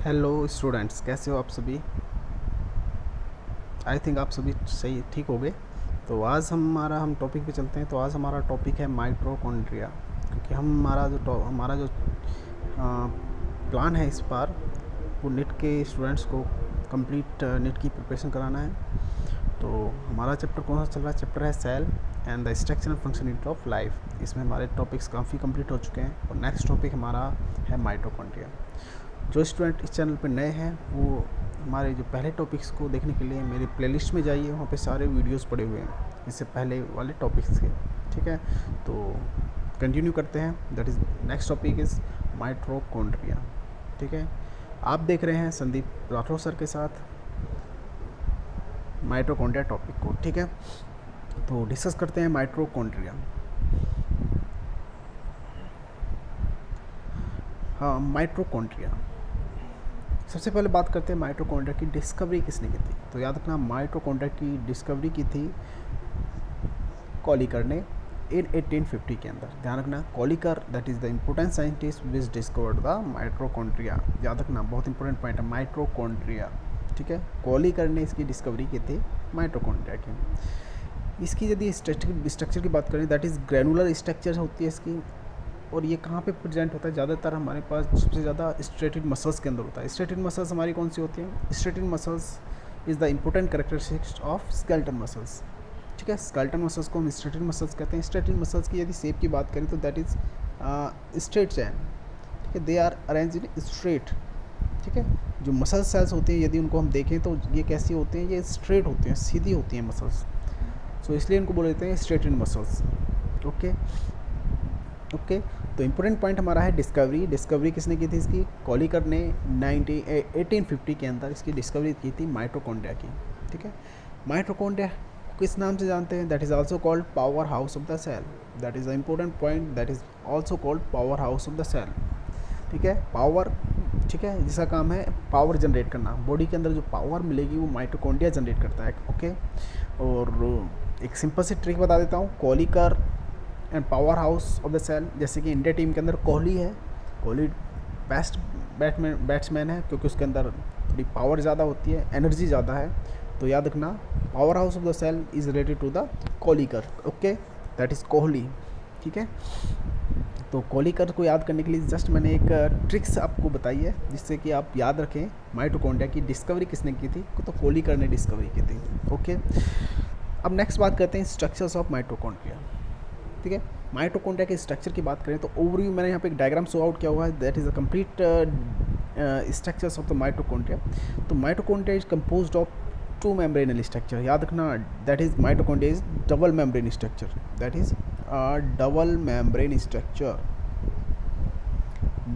Hello students, कैसे हो आप सभी। आई थिंक आप सभी सही ठीक हो गए। तो आज हम टॉपिक पे चलते हैं। तो आज हमारा टॉपिक है माइटोकॉन्ड्रिया, क्योंकि हमारा जो प्लान है इस बार, वो नेट के स्टूडेंट्स को कंप्लीट नेट की प्रिपरेशन कराना है। तो हमारा चैप्टर कौन सा चल रहा है? चैप्टर है cell and the structure and functionality of life. इसमें हमारे टॉपिक्स काफ़ी कंप्लीट हो चुके हैं और नेक्स्ट टॉपिक हमारा है माइटोकॉन्ड्रिया। जो स्टूडेंट इस चैनल पर नए हैं वो हमारे जो पहले टॉपिक्स को देखने के लिए मेरी प्लेलिस्ट में जाइए, वहाँ पे सारे वीडियोस पड़े हुए हैं इससे पहले वाले टॉपिक्स के। ठीक है, तो कंटिन्यू करते हैं। That is next topic is mitochondria. ठीक है, आप देख रहे हैं संदीप राठौर सर के साथ माइटोकॉन्ड्रिया टॉपिक को। ठीक है, तो डिस्कस करते हैं माइटोकॉन्ड्रिया। हाँ, माइटोकॉन्ड्रिया, सबसे पहले बात करते हैं माइटोकॉन्ड्रिया की डिस्कवरी किसने की थी। तो याद रखना, माइटोकॉन्ड्रिया की डिस्कवरी की थी कॉलिकर ने इन 1850 के अंदर। ध्यान रखना, Kolliker that is the important scientist which discovered the mitochondria. याद रखना, बहुत इंपॉर्टेंट पॉइंट है माइटोकॉन्ड्रिया। ठीक है, कॉलिकर ने इसकी डिस्कवरी की थी माइटोकॉन्ड्रिया की। इसकी यदि स्ट्रक्चर की बात करें, दैट इज़ ग्रैनुलर स्ट्रक्चर होती है इसकी। और ये कहाँ पे प्रेजेंट होता है? ज़्यादातर हमारे पास सबसे ज़्यादा स्ट्रेटेड मसल्स के अंदर होता है। स्ट्रेटेड मसल्स हमारी कौन सी होती हैं? Striated muscles is the important characteristics of skeletal muscles. ठीक है, स्केलेटल मसल्स को हम स्ट्रेटेड मसल्स कहते हैं। स्ट्रेटेड मसल्स की यदि शेप की बात करें तो दैट इज़ स्ट्रेट चैन। ठीक है, they are arrange in straight. ठीक है, जो मसल सेल्स होते हैं यदि उनको हम देखें तो ये कैसी होते हैं? ये स्ट्रेट होते हैं, सीधी होती हैं मसल्स। सो इसलिए इनको बोल देते हैं स्ट्रेटेड मसल्स। ओके ओके, तो इम्पोर्टेंट पॉइंट हमारा है डिस्कवरी। डिस्कवरी किसने की थी इसकी? कॉलिकर ने 1850 के अंदर इसकी डिस्कवरी की थी माइटोकॉन्ड्रिया की। ठीक है, माइटोकॉन्ड्रिया किस नाम से जानते हैं? That is also called power house of the cell. That is the important point, that is also called power house of the cell. ठीक है, पावर, ठीक है, जिसका काम है पावर जनरेट करना। बॉडी के अंदर जो पावर मिलेगी वो माइटोकॉन्ड्रिया जनरेट करता है। ओके, और एक सिंपल सी ट्रिक बता देता हूँ। Kolliker and power house of the cell, जैसे कि इंडिया टीम के अंदर कोहली है। कोहली बेस्ट बैट्समैन है क्योंकि उसके अंदर थोड़ी पावर ज़्यादा होती है, एनर्जी ज़्यादा है। तो याद रखना, power house of the cell is related to the Kolliker. Okay, that is Kohli. ठीक है, तो कॉलिकर को याद करने के लिए जस्ट मैंने एक ट्रिक्स आपको बताई है जिससे कि आप याद रखें माइटोकॉन्ड्रिया की डिस्कवरी किसने की थी। तो कॉलिकर ने डिस्कवरी की थी। ओके, अब नेक्स्ट बात करते हैं स्ट्रक्चर्स ऑफ माइटोकॉन्ड्रिया। ठीक है, माइटोकॉन्ड्रिया के स्ट्रक्चर की बात करें तो ओवरव्यू मैंने यहाँ पे एक डायग्राम शो आउट किया हुआ है। That is the complete structures of the mitochondria. तो mitochondria is composed of two membranal structure. याद रखना, that is mitochondria is double membrane structure. That is double membrane structure,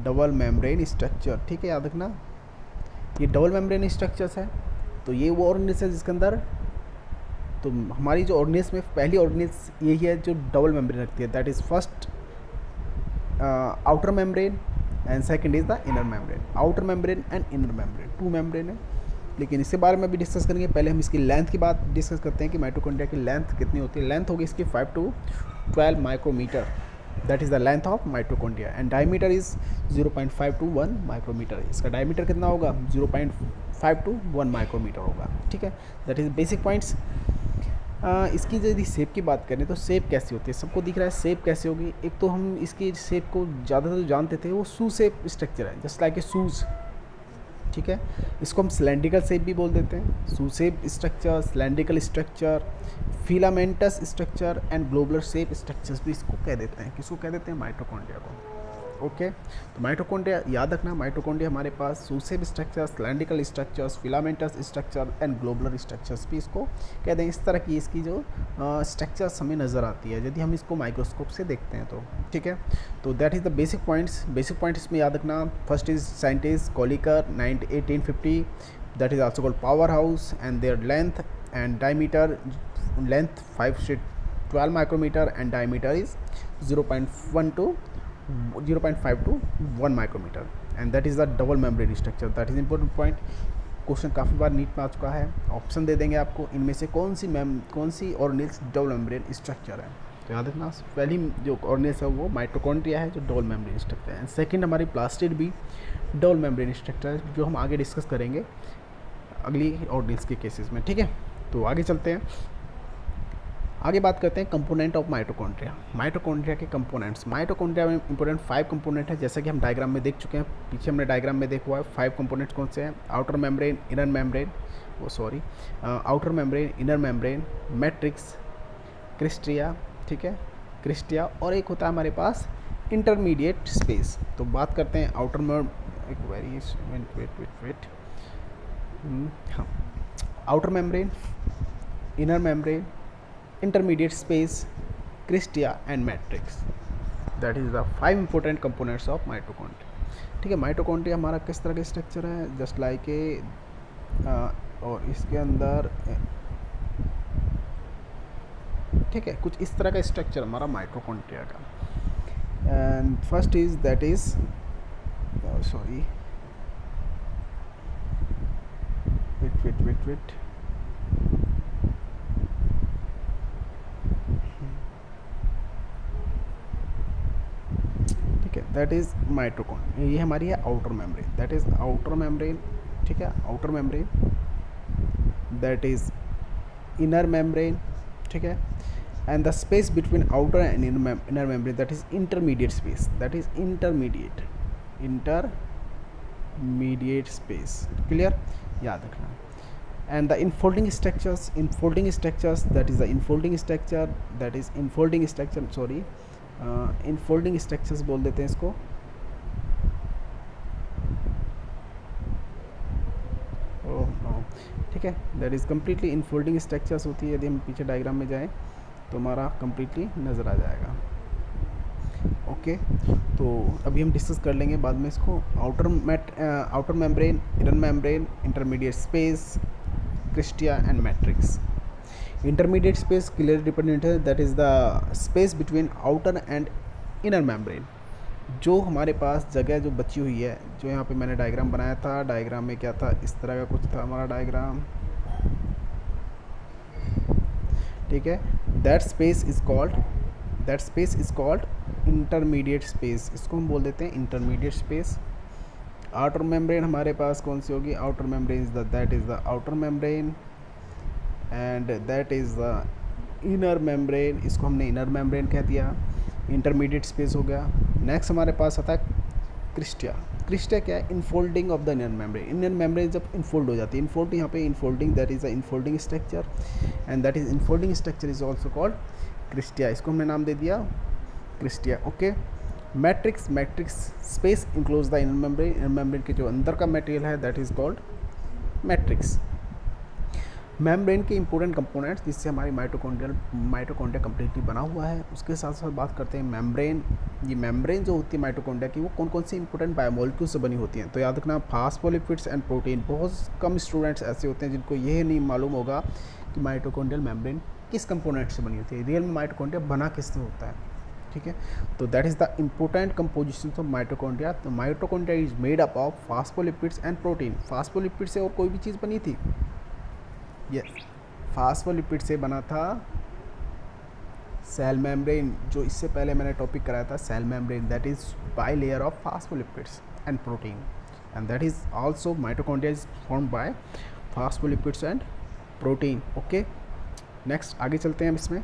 double membrane structure. ठीक है, याद रखना, ये डबल मेम्ब्रेन स्ट्रक्चर्स है। तो ये वो ऑर्गेनेल्स है जिसके अंदर, तो हमारी जो ऑर्गेनेल्स में पहली ऑर्गेनेल्स यही है जो डबल मेम्ब्रेन रखती है। That is first outer membrane and second is the inner membrane. Outer membrane and inner membrane, two membrane है, लेकिन इसके बारे में भी डिस्कस करेंगे। पहले हम इसकी लेंथ की बात डिस्कस करते हैं कि माइटोकॉन्ड्रिया की लेंथ कितनी होती है। लेंथ होगी इसकी 5 to 12 micrometer. That is the length of mitochondria and diameter is 0.5 to 1 micrometer. इसका डायमीटर कितना होगा? 0.5 to 1 माइक्रोमीटर होगा। ठीक है, दैट इज़ बेसिक पॉइंट्स। इसकी यदि शेप की बात करें तो शेप कैसी होती है? सबको दिख रहा है शेप कैसे होगी। एक तो हम इसकी शेप को ज़्यादातर जानते थे, वो शू शेप स्ट्रक्चर है, जस्ट लाइक ए शूज़। ठीक है, इसको हम सिलेंड्रिकल शेप भी बोल देते हैं। Shoe shape structure, cylindrical structure, filamentous structure and globular shape structures भी इसको कह देते हैं। किसको कह देते हैं? माइटोकॉन्ड्रिया को। ओके, तो माइटोकॉन्ड्रिया याद रखना, माइटोकॉन्ड्रिया हमारे पास shoe shape structures, cylindrical structures, filamentous structure and globular structures भी इसको कहते हैं। इस तरह की इसकी जो स्ट्रक्चर्स हमें नज़र आती है यदि हम इसको माइक्रोस्कोप से देखते हैं तो। ठीक है, तो that is the basic points. Basic points इसमें याद रखना, first is scientist Kolliker 1850, that is also called power house and their length and diameter, length 5 से 12 micrometer and diameter is 0.5 to 1 micrometer and that is the double membrane structure. That is important point. Question काफ़ी बार NEET में आ चुका है। Option दे देंगे आपको, इनमें से कौन सी ऑर्गेनेल्स डबल मेम्ब्रेन स्ट्रक्चर है। तो याद रखना पहली जो ऑर्गेनेल्स है वो माइटोकॉन्ड्रिया है जो डबल मेम्ब्रेन स्ट्रक्चर है। सेकंड हमारी प्लास्टिड भी डबल मेम्ब्रेन स्ट्रक्चर है जो हम आगे डिस्कस करेंगे अगली ऑर्गेनेल्स के केसेस में, ठीक है। तो आगे चलते हैं, आगे बात करते हैं कंपोनेंट ऑफ माइटोकॉन्ड्रिया। माइटोकॉन्ड्रिया के कंपोनेंट्स, माइटोकॉन्ड्रिया में इंपॉर्टेंट 5 कंपोनेंट है, जैसा कि हम डायग्राम में देख चुके हैं, पीछे हमने डायग्राम में देखा हुआ है 5 कंपोनेंट्स कौन से हैं, outer membrane, inner membrane, outer membrane, inner membrane, matrix, cristae, ठीक है, क्रिस्टिया, और एक होता है हमारे पास इंटरमीडिएट स्पेस। तो बात करते हैं आउटर एक वेट हाँ, outer membrane, inner membrane, intermediate space, cristae and matrix, that is the 5 important components of mitochondria, ठीक है। माइटोकॉन्ड्रिया हमारा किस तरह का स्ट्रक्चर है, जस्ट लाइक ए और इसके अंदर ठीक है कुछ इस तरह का स्ट्रक्चर हमारा माइटोकॉन्ड्रिया का। And first is that is sorry wait that is mitochondria, ये हमारी है outer membrane, that is outer membrane, ठीक है, outer membrane, that is inner membrane, ठीक है, and the space between outer and inner membrane that is intermediate space, that is intermediate space, clear, याद रखना। And the infolding structures, that is the infolding structure, sorry infolding structures बोल देते हैं इसको, oh no, ठीक है, that is completely infolding structures होती है। यदि हम पीछे डायग्राम में जाएं तो हमारा कम्प्लीटली नज़र आ जाएगा, ओके। तो अभी हम डिस्कस कर लेंगे बाद में इसको, outer membrane, inner membrane, intermediate space, cristae and matrix. Intermediate space clearly dependent है, that is the space between outer and inner membrane, जो हमारे पास जगह जो बची हुई है, जो यहाँ पे मैंने डायग्राम बनाया था, डायग्राम में क्या था, इस तरह का कुछ था हमारा डायग्राम, ठीक है, that space is called intermediate space, इसको हम बोल देते हैं इंटरमीडिएट स्पेस। आउटर मेम्ब्रेन हमारे पास कौन सी होगी, outer membrane that is the outer membrane and that is the inner membrane, इसको हमने इनर मेम्ब्रेन कह दिया, इंटरमीडिएट स्पेस हो गया। नेक्स्ट हमारे पास आता है क्रिस्टिया। क्रिस्टिया क्या है, infolding of the inner membrane, inner membrane जब इनफोल्ड हो जाती है, इनफोल्ड यहाँ पे infolding, that is the infolding structure and that is infolding structure is also called cristae, इसको हमने नाम दे दिया cristae, okay. Matrix space enclose the inner membrane के जो अंदर का मटेरियल है that is called matrix. Membrane के इंपॉर्टेंट कंपोनेंट्स जिससे हमारी माइटोकॉन्ड्रिया कम्प्लीटली बना हुआ है, उसके साथ साथ बात करते हैं मेम्ब्रेन। ये मेम्ब्रेन जो होती है माइटोकॉन्ड्रिया की, वो कौन कौन सी इंपॉर्टेंट बायोमोलिक्यूल से बनी होती हैं, तो याद रखना फास्फोलिपिड्स एंड प्रोटीन। बहुत कम स्टूडेंट्स ऐसे होते हैं जिनको ये नहीं मालूम होगा कि माइटोकॉन्ड्रियल मेम्ब्रेन किस कंपोनेंट से बनी होती है, रियल में माइटोकॉन्ड्रिया बना किससे होता है, ठीक है। तो that is the important composition of mitochondria. तो mitochondria is made up of phospholipids and protein. Phospholipid से और कोई भी चीज़ बनी थी, ये फास्फोलिपिड से बना था सेल मेम्ब्रेन, जो इससे पहले मैंने टॉपिक कराया था, cell membrane that is bilayer of phospholipids and protein and that is also mitochondria is formed by phospholipids and protein, okay. Next आगे चलते हैं, हम इसमें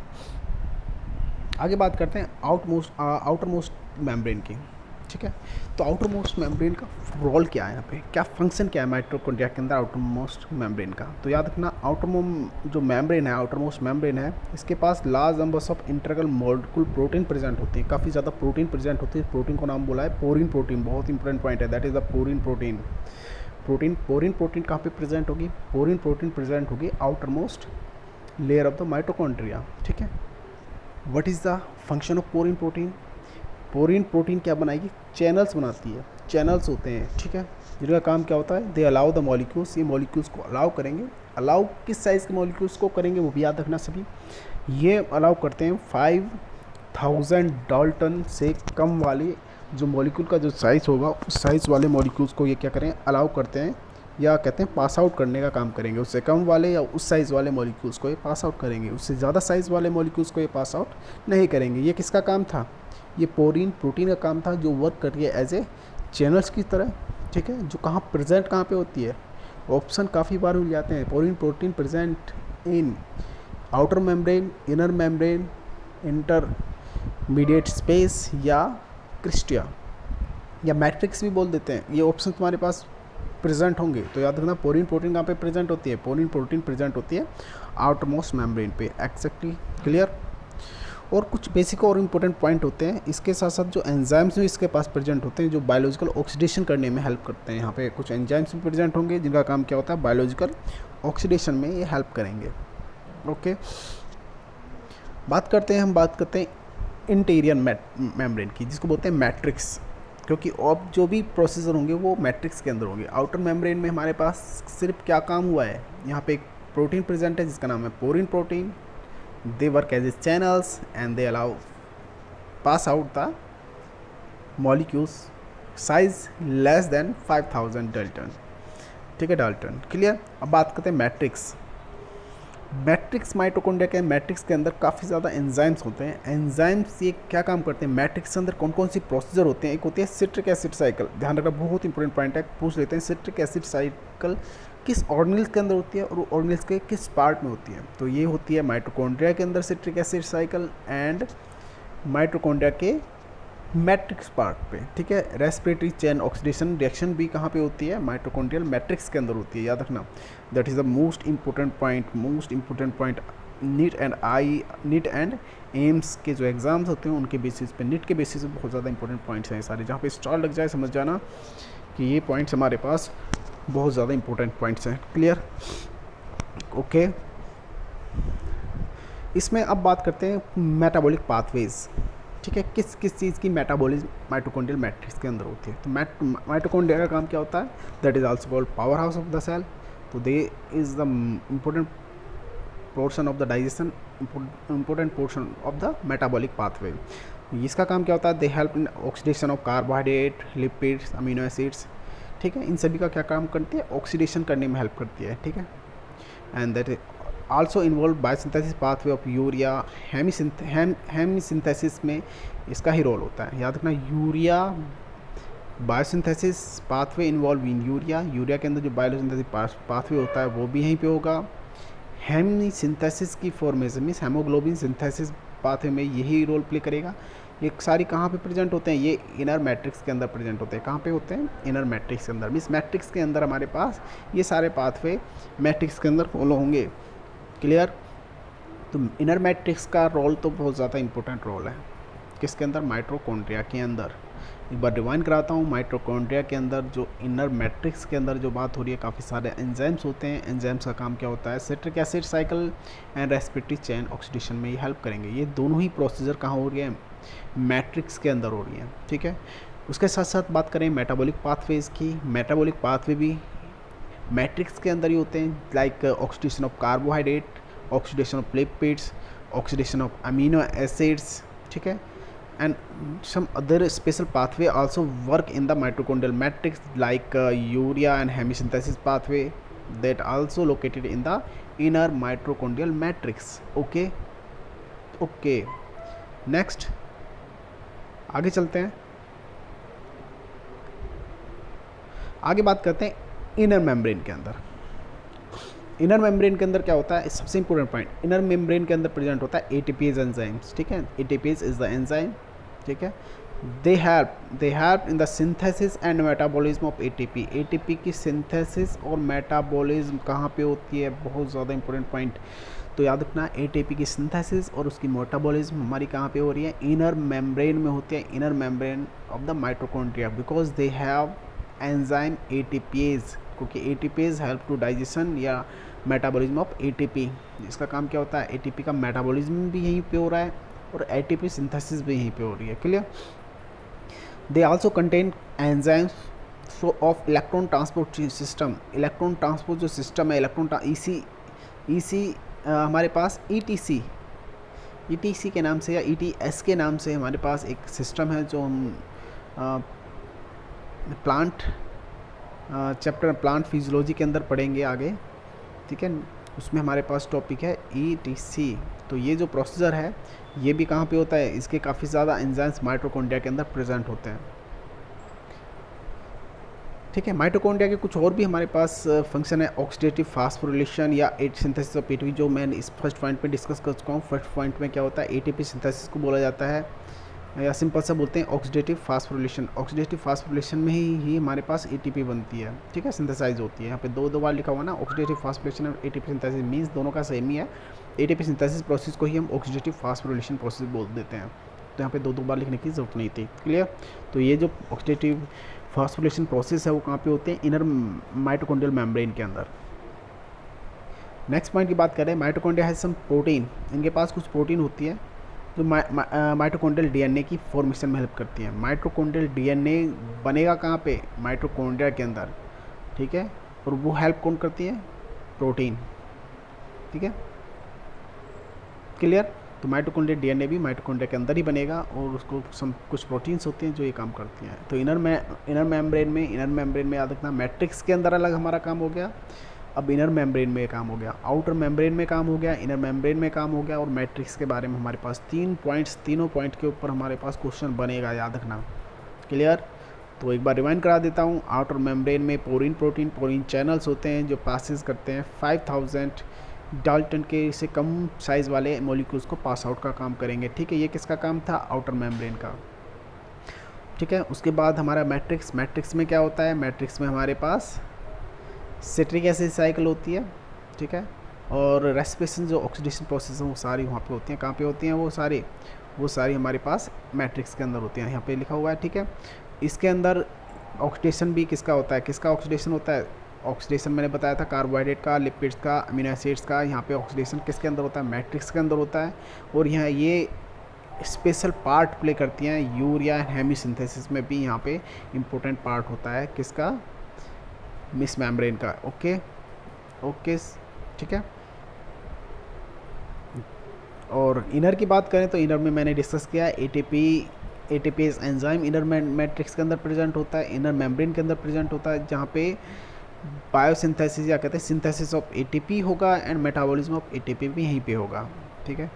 आगे बात करते हैं आउटर मोस्ट मेम्ब्रेन की, ठीक है। तो आउटर मोस्ट मेम्ब्रेन का रोल क्या है, यहाँ पे क्या फंक्शन क्या है माइटोकॉन्ड्रिया के अंदर आउटर मोस्ट मेम्ब्रेन का, तो याद रखना जो मेम्ब्रेन है, आउटर मोस्ट मेम्ब्रेन है, इसके पास large numbers of integral molecule protein present होती है, काफ़ी ज़्यादा प्रोटीन प्रेजेंट होती है। प्रोटीन को नाम बोला है पोरिन प्रोटीन, बहुत इंपॉर्टेंट पॉइंट है, that is the porin protein. Porin protein कहाँ पे प्रेजेंट होगी, पोरिन प्रोटीन प्रेजेंट होगी outer most layer of the mitochondria, ठीक है। What is the function of porin protein, porin protein क्या बनाएगी, चैनल्स बनाती है, चैनल्स होते हैं, ठीक है, जिनका काम क्या होता है, दे अलाउ द मॉलिक्यूल्स, ये मॉलिक्यूल्स को अलाउ करेंगे। अलाउ किस साइज़ के मॉलिक्यूल्स को करेंगे वो भी याद रखना सभी, ये अलाउ करते हैं 5000 डाल्टन से कम वाले जो मॉलिक्यूल का जो साइज़ होगा, उस साइज़ वाले मॉलिक्यूल्स को ये क्या करें, अलाउ करते हैं या कहते हैं पास आउट करने का काम करेंगे। उससे कम वाले या उस साइज़ वाले मॉलिक्यूल्स को ये पास आउट करेंगे, उससे ज़्यादा साइज़ वाले मॉलिक्यूल्स को ये पास आउट नहीं करेंगे। ये किसका काम था? ये पोरीन प्रोटीन का काम था, जो वर्क कर रही है एज ए चैनल्स की तरह, ठीक है, जो कहाँ प्रेजेंट कहाँ पे होती है। ऑप्शन काफ़ी बार मिल जाते हैं। Porin protein present in outer membrane, inner membrane, intermediate space या क्रिस्टिया या मैट्रिक्स भी बोल देते हैं। ये ऑप्शन तुम्हारे पास प्रेजेंट होंगे, तो याद रखना पोरीन प्रोटीन कहाँ पे प्रेजेंट होती है? पोरीन प्रोटीन प्रेजेंट होती है आउटर मोस्ट मेम्ब्रेन पे। Exactly clear. और कुछ बेसिक और इम्पोर्टेंट पॉइंट होते हैं इसके साथ साथ, जो एंजाइम्स भी इसके पास प्रेजेंट होते हैं, जो बायोलॉजिकल ऑक्सीडेशन करने में हेल्प करते हैं। यहाँ पे कुछ एंजाइम्स भी प्रेजेंट होंगे जिनका काम क्या होता है? बायोलॉजिकल ऑक्सीडेशन में ये हेल्प करेंगे। ओके, बात करते हैं इंटीरियर मेम्ब्रेन की, जिसको बोलते हैं मैट्रिक्स, क्योंकि अब जो भी प्रोसीजर होंगे वो मैट्रिक्स के अंदर होंगे। आउटर मेम्ब्रेन में हमारे पास सिर्फ क्या काम हुआ है? यहाँ पे एक प्रोटीन प्रेजेंट है जिसका नाम है porin protein. They work as a channels and they allow pass out the molecules size less than 5000 dalton, ठीक है, डाल्टन। क्लियर। अब बात करते हैं मैट्रिक्स। मैट्रिक्स माइटोकॉन्ड्रिया के मैट्रिक्स के अंदर काफ़ी ज़्यादा एंजाइम्स होते हैं। एंजाइम्स ये क्या काम करते हैं? मैट्रिक्स के अंदर कौन कौन सी प्रोसीजर होते हैं? एक होती है सिट्रिक एसिड साइकिल, ध्यान रखना बहुत इंपॉर्टेंट पॉइंट है, पूछ लेते हैं। सिट्रिक एसिड साइकिल किस ऑर्गेनेल्स के अंदर होती है और ऑर्गेनेल्स के किस पार्ट में होती है? तो ये होती है माइटोकॉन्ड्रिया के अंदर citric acid cycle and mitochondria के मैट्रिक्स पार्ट पे, ठीक है। रेस्पिरेटरी चेन ऑक्सीडेशन रिएक्शन भी कहाँ पे होती है? माइटोकॉन्ड्रियल मैट्रिक्स के अंदर होती है, याद रखना। That is the most important point. Neat and AIIMS के जो एग्ज़ाम्स होते हैं उनके बेसिस पे, नीट के बेसिस पे बहुत ज़्यादा इंपॉर्टेंट पॉइंट्स हैं सारे। जहाँ पे स्टार लग जाए समझ जाना कि ये पॉइंट्स हमारे पास बहुत ज़्यादा इंपॉर्टेंट पॉइंट्स हैं। क्लियर। ओके, इसमें अब बात करते हैं मेटाबॉलिक पाथवेज, ठीक है। किस किस चीज़ की मेटाबॉलिज्म माइटोकॉन्ड्रियल मैट्रिक्स के अंदर होती है? तो माइटोकॉन्ड्रिया का काम क्या होता है? That is also called power house of the cell. तो they is the important portion of the digestion, important portion of the metabolic pathway. इसका काम क्या होता है? They help in oxidation of carbohydrate, lipids, amino acids, ठीक है। इन सभी का क्या काम करती है? ऑक्सीडेशन करने में हेल्प करती है, ठीक है। And that also involve biosynthesis pathway of urea. Heme synthesis में इसका ही रोल होता है, याद रखना। Urea biosynthesis pathway involve in urea के अंदर जो बायोसिंथेसिस पाथवे होता है वो भी यहीं पे होगा। हेमीसिंथेसिस की formation means haemoglobin synthesis pathway में यही रोल प्ले करेगा। ये सारी कहाँ पे प्रेजेंट होते हैं? ये इनर मैट्रिक्स के अंदर प्रेजेंट होते हैं। कहाँ पे होते हैं? इनर मैट्रिक्स के अंदर। मीन्स मैट्रिक्स के अंदर हमारे पास ये सारे पाथवे मैट्रिक्स के अंदर फॉलो होंगे। क्लियर। तो इनर मैट्रिक्स का रोल तो बहुत ज़्यादा इंपॉर्टेंट रोल है। किसके अंदर? माइटोकॉन्ड्रिया के अंदर। एक बार रिवाइंड कराता हूँ। माइटोकॉन्ड्रिया के अंदर जो इनर मैट्रिक्स के अंदर जो बात हो रही है, काफ़ी सारे एंजाइम्स होते हैं। एंजाइम्स का काम क्या होता है? Citric acid cycle and respiratory chain oxidation में ये हेल्प करेंगे। ये दोनों ही प्रोसीजर कहाँ हो रही है? मैट्रिक्स के अंदर हो रही है, ठीक है। उसके साथ साथ बात करें मेटाबॉलिक पाथवेज की। मेटाबॉलिक पाथवे भी मैट्रिक्स के अंदर ही होते हैं, like oxidation of carbohydrate, oxidation of lipids, oxidation of amino acids, ठीक है। And some other special pathway also work in the mitochondrial matrix like urea and heme synthesis pathway that also located in the inner mitochondrial matrix. okay next आगे चलते हैं। आगे बात करते हैं inner membrane के अंदर। इनर मेम्ब्रेन के अंदर क्या होता है? सबसे इंपॉर्टेंट पॉइंट, इनर मेम्ब्रेन के अंदर प्रेजेंट होता है एटीपीज एंजाइम्स, ठीक है। एटीपीज इज द एंजाइम, ठीक है। They help in the synthesis and metabolism of ATP. ATP की सिंथेसिस और मेटाबॉलिज्म कहाँ पे होती है? बहुत ज़्यादा इंपॉर्टेंट पॉइंट। तो याद रखना, एटीपी की सिंथेसिस और उसकी मेटाबॉलिज्म हमारी कहाँ पे हो रही है? इनर मेम्ब्रेन में होती है, inner membrane of the mitochondria, because they have enzyme ATPs, क्योंकि एटीपीज हेल्प टू डाइजेशन या मेटाबॉलिज्म ऑफ एटीपी। इसका काम क्या होता है? एटीपी का मेटाबॉलिज्म भी यहीं पे हो रहा है और एटीपी सिंथेसिस भी यहीं पे हो रही है। Clear. They also contain enzymes of electron transport system. Electron transport जो सिस्टम है, इलेक्ट्रॉन ईसी हमारे पास ईटीसी के नाम से या ईटीएस के नाम से हमारे पास एक सिस्टम है जो हम प्लांट चैप्टर प्लांट फिजियोलॉजी के अंदर पढ़ेंगे आगे, ठीक है। उसमें हमारे पास टॉपिक है ETC। तो ये जो प्रोसीजर है ये भी कहाँ पे होता है, इसके काफ़ी ज़्यादा एंजाइम्स माइटोकॉन्ड्रिया के अंदर प्रेजेंट होते हैं, ठीक है। माइटोकॉन्ड्रिया के कुछ और भी हमारे पास फंक्शन है, ऑक्सीडेटिव फास्फोरिलेशन या सिंथेसिस ऑफ ATP, जो मैं इस फर्स्ट पॉइंट पे डिस्कस कर चुका हूँ। फर्स्ट पॉइंट में क्या होता है, ATP सिंथेसिस को बोला जाता है, या सिंपल सा बोलते हैं ऑक्सीडेटिव फास्फोरिलेशन। ऑक्सीडेटिव फास्फोरिलेशन में ही हमारे पास ATP बनती है, ठीक है, सिंथेसाइज होती है। यहाँ पे दो बार लिखा हुआ ना, ऑक्सीडेटिव फास्फोरिलेशन और ATP सिंथेसिस, मीन्स दोनों का सेम ही है। ATP सिंथेसिस प्रोसेस को ही हम ऑक्सीडेटिव फास्फोरिलेशन प्रोसेस बोल देते हैं, तो यहाँ पे दो बार लिखने की जरूरत नहीं थी, क्लियर। तो ये जो ऑक्सीडेटिव फास्फोरिलेशन प्रोसेस है वो कहाँ पे होते हैं, इनर माइटोकॉन्ड्रियल मेम्ब्रेन के अंदर। नेक्स्ट पॉइंट की बात करें, माइटोकॉन्ड्रिया हैज सम प्रोटीन, इनके पास कुछ प्रोटीन होती है जो माइटोकॉन्ड्रियल DNA की फॉर्मेशन में हेल्प करती है। माइटोकॉन्ड्रियल DNA बनेगा कहाँ पे, माइटोकॉन्ड्रिया के अंदर, ठीक है। और वो हेल्प कौन करती है, प्रोटीन, ठीक है, क्लियर। तो माइटोकॉन्ड्रियल DNA भी माइटोकॉन्ड्रिया के अंदर ही बनेगा और उसको कुछ प्रोटीन्स होते हैं जो ये काम करती हैं। तो इनर मेम्ब्रेन में याद रखना, मैट्रिक्स के अंदर अलग हमारा काम हो गया, अब इनर मेम्ब्रेन में काम हो गया, आउटर मेम्ब्रेन में काम हो गया, इनर मेम्ब्रेन में काम हो गया, और मैट्रिक्स के बारे में हमारे पास तीनों पॉइंट के ऊपर हमारे पास क्वेश्चन बनेगा, याद रखना, क्लियर। तो एक बार रिवाइंड करा देता हूँ। आउटर मेम्ब्रेन में पोरीन चैनल्स होते हैं जो पासिस करते हैं 5000 डाल्टन के से कम साइज़ वाले मॉलिक्यूल्स को पास आउट का काम करेंगे, ठीक है। ये किसका काम था, आउटर मेम्ब्रेन का, ठीक है। उसके बाद हमारा मैट्रिक्स में क्या होता है, मैट्रिक्स में हमारे पास सिट्रिक एसिड साइकिल होती है, ठीक है। और रेस्पिरेशन जो ऑक्सीडेशन प्रोसेस है वो सारी वहाँ पे होती हैं, कहाँ पे होती हैं वो सारी हमारे पास मैट्रिक्स के अंदर होती हैं, यहाँ पे लिखा हुआ है, ठीक है। इसके अंदर ऑक्सीडेशन भी किसका होता है, किसका ऑक्सीडेशन होता है, ऑक्सीडेशन मैंने बताया था कार्बोहाइड्रेट का, लिपिड्स का, अमीनो एसिड्स का। यहाँ पे ऑक्सीडेशन किसके अंदर होता है, मैट्रिक्स के अंदर होता है। और यहाँ ये स्पेशल पार्ट प्ले करती हैं, यूरिया एंड हेमिसिंथेसिस में भी यहाँ पे इम्पोर्टेंट पार्ट होता है किसका, मिस मेम्ब्रेन का, ओके, ठीक है। और इनर की बात करें तो इनर में मैंने डिस्कस किया, ATPase एंजाइम इनर मैट्रिक्स के अंदर प्रेजेंट होता है, इनर मेम्ब्रेन के अंदर प्रेजेंट होता है, जहाँ पे बायोसिंथेसिस या कहते हैं सिंथेसिस ऑफ ATP होगा एंड मेटाबॉलिज्म ऑफ ATP भी यहीं पे होगा, ठीक है।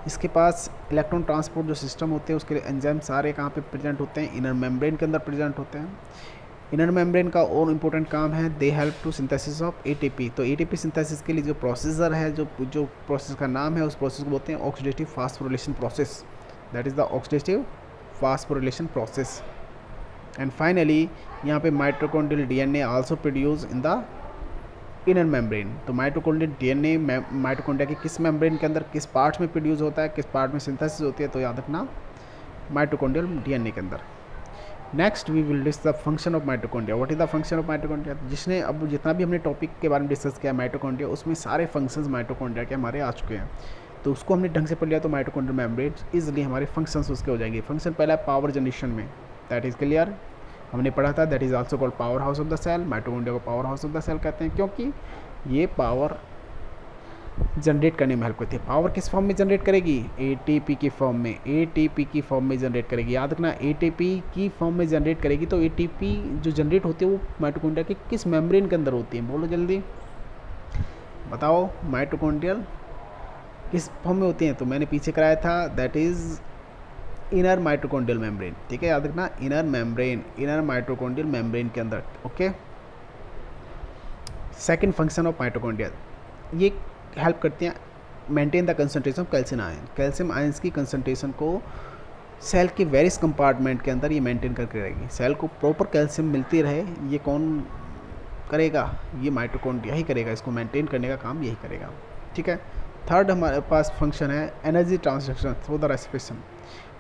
इसके पास इलेक्ट्रॉन ट्रांसपोर्ट जो सिस्टम होते हैं उसके लिए एंजाइम सारे कहाँ पे प्रेजेंट होते हैं, इनर मेम्ब्रेन के अंदर प्रेजेंट होते हैं। इनर मेम्ब्रेन का और इम्पोर्टेंट काम है, they help to synthesis of ATP। तो ATP सिंथेसिस के लिए जो प्रोसीजर है, जो प्रोसेस का नाम है, उस प्रोसेस को बोलते हैं oxidative phosphorylation process, that is the oxidative phosphorylation process. And finally यहाँ पे mitochondrial DNA also produce in the inner membrane. तो माइटोकॉन्ड्रियल DNA माइटोकॉन्ड्रिया के किस मेम्ब्रेन के अंदर किस पार्ट में प्रोड्यूस होता है, किस पार्ट में सिंथेसिस होती है, तो याद रखना माइटोकॉन्ड्रियल DNA के अंदर। Next we will discuss the function of mitochondria. What is the function of mitochondria, जिसने अब जितना भी हमने टॉपिक के बारे में डिस्कस किया माइटोकॉन्ड्रिया, उसमें सारे फंक्शंस माइटोकॉन्ड्रिया के हमारे आ चुके हैं। तो उसको हमने ढंग से पढ़ लिया तो माइटोकॉन्ड्रियल मेम्ब्रेन इजीली हमारे फंक्शंस उसके हो जाएंगे। फंक्शन पहला है पावर जनरेशन में, दैट इज क्लियर, हमने पढ़ा था, that is also called power house of the cell. Mitochondria को power house of the cell कहते हैं क्योंकि ये पावर जनरेट करने में हेल्प करती है। पावर किस फॉर्म में जनरेट करेगी, ATP की फॉर्म में, ATP की फॉर्म में जनरेट करेगी, याद रखना ATP की फॉर्म में जनरेट करेगी। तो ATP जो जनरेट होती है वो माइटोकॉन्ड्रिया के किस मेम्ब्रेन के अंदर होती है, बोलो जल्दी बताओ, माइटोकॉन्ड्रियल किस फॉर्म में होती हैं। तो मैंने पीछे कराया था, that is inner mitochondrial membrane, ठीक है, याद रखना इनर माइटोकॉन्ड्रियल मेम्ब्रेन के अंदर, okay. Second function of mitochondria, ये हेल्प करती हैं maintain the concentration of calcium ion. Calcium ions की कंसंट्रेशन को सेल के वेरियस कंपार्टमेंट के अंदर ये मेंटेन करके रहेगी। सेल को प्रॉपर कैल्शियम मिलती रहे, ये कौन करेगा, ये माइटोकॉन्ड्रिया ही करेगा, इसको मेंटेन करने का काम यही करेगा, ठीक है। थर्ड हमारे पास फंक्शन है energy transduction through the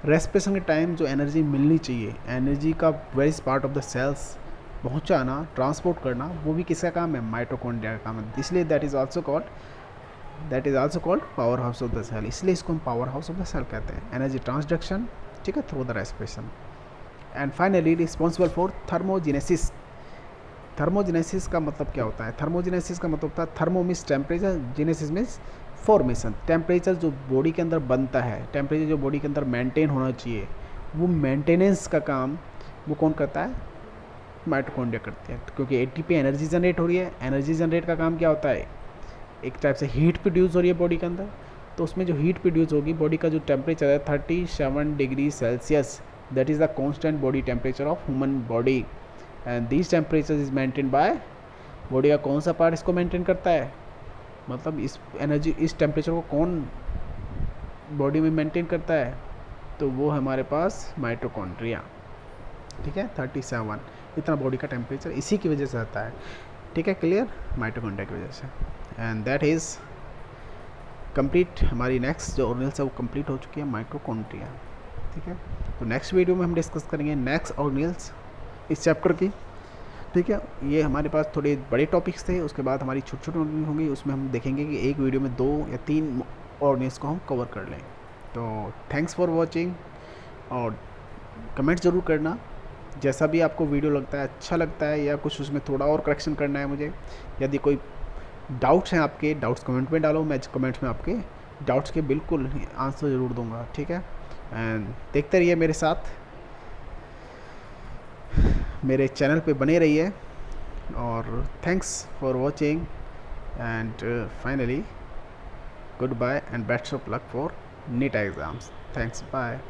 respiration के टाइम जो एनर्जी मिलनी चाहिए, एनर्जी का various part of the cells पहुँचाना, ट्रांसपोर्ट करना, वो भी किसका काम है, माइटोकॉन्ड्रिया का काम है। इसलिए that is also called power house of the cell, इसलिए इसको हम power house of the cell कहते हैं। एनर्जी ट्रांसडक्शन, ठीक है, through the respiration. And finally responsible for thermogenesis. Thermogenesis का मतलब क्या होता है, थर्मोजेनेसिस का मतलब होता है thermo means temperature, genesis means formation. Temperature जो बॉडी के अंदर बनता है, टेम्परेचर जो बॉडी के अंदर मेंटेन होना चाहिए, वो मेंटेनेंस का काम वो कौन करता है, माइटोकॉन्ड्रिया करती है, क्योंकि एटीपी एनर्जी जनरेट हो रही है। एनर्जी जनरेट का काम क्या होता है, एक टाइप से हीट प्रोड्यूस हो रही है बॉडी के अंदर। तो उसमें जो हीट प्रोड्यूस होगी, बॉडी का जो टेम्परेचर है 37 degree Celsius, that is the constant body temperature of human body, and this temperature is maintain by, body का कौन सा पार्ट इसको मेंटेन करता है, मतलब इस एनर्जी, इस टेम्परेचर को कौन बॉडी में मेंटेन करता है, तो वो हमारे पास माइटोकॉन्ड्रिया। ठीक है, 37 इतना बॉडी का टेम्परेचर इसी की वजह से आता है। ठीक है, क्लियर, माइटोकॉन्ड्रिया की वजह से। एंड दैट इज़ कंप्लीट, हमारी नेक्स्ट जो ऑर्गेनेल्स है वो कंप्लीट हो चुकी है, माइटोकॉन्ड्रिया। ठीक है, तो नेक्स्ट वीडियो में हम डिस्कस करेंगे नेक्स्ट ऑर्गेनेल्स इस चैप्टर की। ठीक है, ये हमारे पास थोड़े बड़े टॉपिक्स थे, उसके बाद हमारी छोटी छोटी ऑर्गेनेल होंगी, उसमें हम देखेंगे कि एक वीडियो में 2 या 3 ऑर्गेनेल्स को हम कवर कर लें। तो थैंक्स फॉर वॉचिंग, और कमेंट ज़रूर करना जैसा भी आपको वीडियो लगता है, अच्छा लगता है या कुछ उसमें थोड़ा और करेक्शन करना है मुझे। यदि कोई डाउट्स हैं आपके, डाउट्स कमेंट में डालो, मैं कमेंट्स में आपके डाउट्स के बिल्कुल आंसर ज़रूर दूंगा। ठीक है, एंड देखते रहिए मेरे साथ, मेरे चैनल पे बने रहिए, और thanks for watching, and finally goodbye and best of luck for NEET exams. Thanks, bye.